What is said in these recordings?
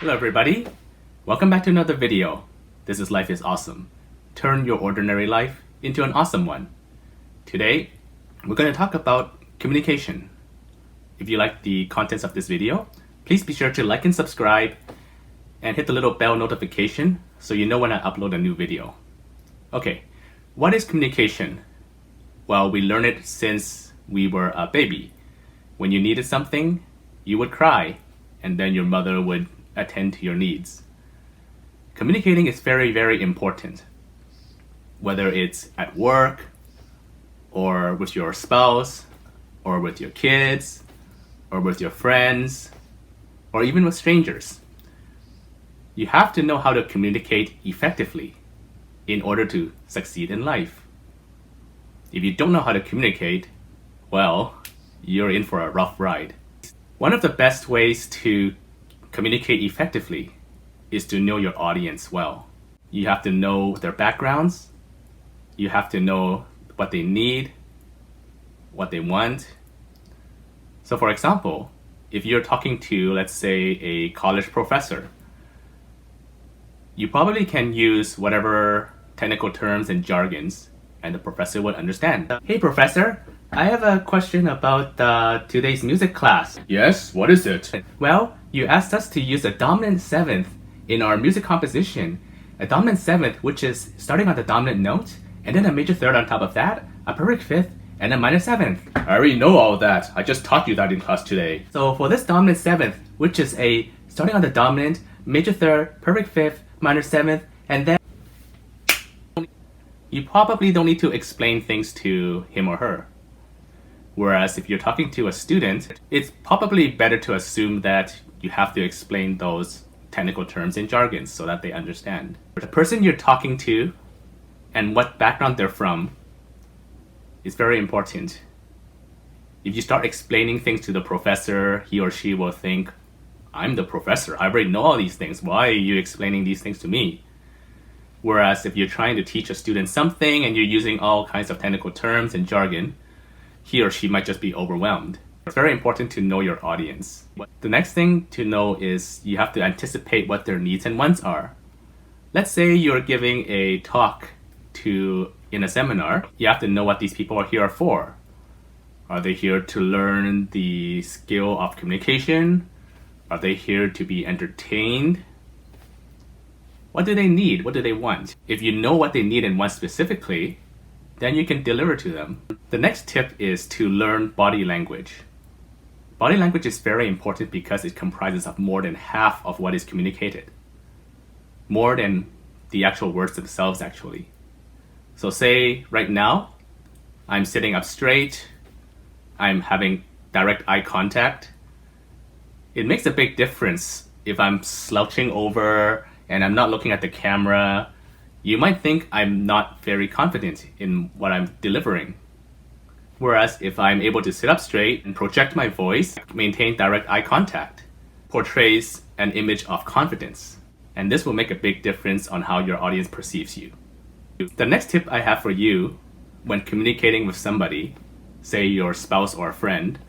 Hello everybody, welcome back to another video. This is Life is Awesome. Turn your ordinary life into an awesome one. Today, we're going to talk about communication. If you like the contents of this video, please be sure to like and subscribe and hit the little bell notification so you know when I upload a new video. Okay, what is communication? Well, we learned it since we were a baby. When you needed something, you would cry, and then your mother would attend to your needs. Communicating is very, very important. Whether it's at work, or with your spouse, or with your kids, or with your friends, or even with strangers. You have to know how to communicate effectively in order to succeed in life. If you don't know how to communicate, well, you're in for a rough ride. One of the best ways to communicate effectively is to know your audience well. You have to know their backgrounds. You have to know what they need, what they want. So for example, if you're talking to, let's say, a college professor, you probably can use whatever technical terms and jargons and the professor would understand. Hey professor, I have a question about today's music class. Yes, what is it? Well, you asked us to use a dominant seventh in our music composition. A dominant seventh, which is starting on the dominant note, and then a major third on top of that, a perfect fifth, and a minor seventh. I already know all that. I just taught you that in class today. So for this dominant seventh, which is a starting on the dominant, major third, perfect fifth, minor seventh, and then you probably don't need to explain things to him or her. Whereas if you're talking to a student, it's probably better to assume that you have to explain those technical terms and jargons so that they understand. The person you're talking to and what background they're from is very important. If you start explaining things to the professor, he or she will think, I'm the professor, I already know all these things, why are you explaining these things to me? Whereas if you're trying to teach a student something and you're using all kinds of technical terms and jargon, he or she might just be overwhelmed. It's very important to know your audience. The next thing to know is you have to anticipate what their needs and wants are. Let's say you're giving a talk in a seminar. You have to know what these people are here for. Are they here to learn the skill of communication? Are they here to be entertained? What do they need? What do they want? If you know what they need and want specifically, then you can deliver to them. The next tip is to learn body language. Body language is very important because it comprises of more than half of what is communicated. More than the actual words themselves, actually. So say right now, I'm sitting up straight, I'm having direct eye contact. It makes a big difference if I'm slouching over and I'm not looking at the camera. You might think I'm not very confident in what I'm delivering. Whereas if I'm able to sit up straight and project my voice, maintain direct eye contact, portrays an image of confidence. And this will make a big difference on how your audience perceives you. The next tip I have for you when communicating with somebody, say your spouse or a friend,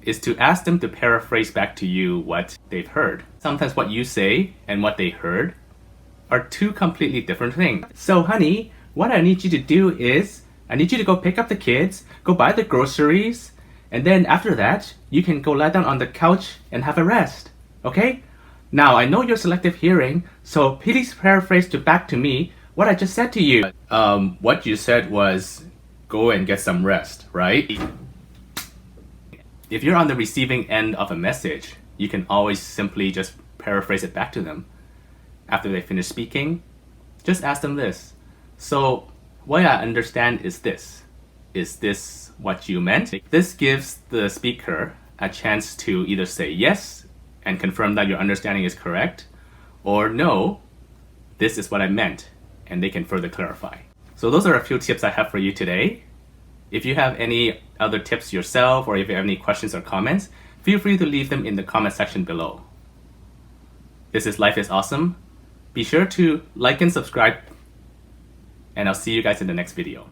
is to ask them to paraphrase back to you what they've heard. Sometimes what you say and what they heard are two completely different things. So honey, what I need you to do is, I need you to go pick up the kids, go buy the groceries, and then after that, you can go lie down on the couch and have a rest, okay? Now, I know you're selective hearing, so please paraphrase back to me what I just said to you. What you said was, go and get some rest, right? If you're on the receiving end of a message, you can always simply just paraphrase it back to them. After they finish speaking, just ask them this. So, what I understand is this. Is this what you meant? This gives the speaker a chance to either say yes and confirm that your understanding is correct, or no, this is what I meant, and they can further clarify. So those are a few tips I have for you today. If you have any other tips yourself, or if you have any questions or comments, feel free to leave them in the comment section below. This is Life is Awesome. Be sure to like and subscribe, and I'll see you guys in the next video.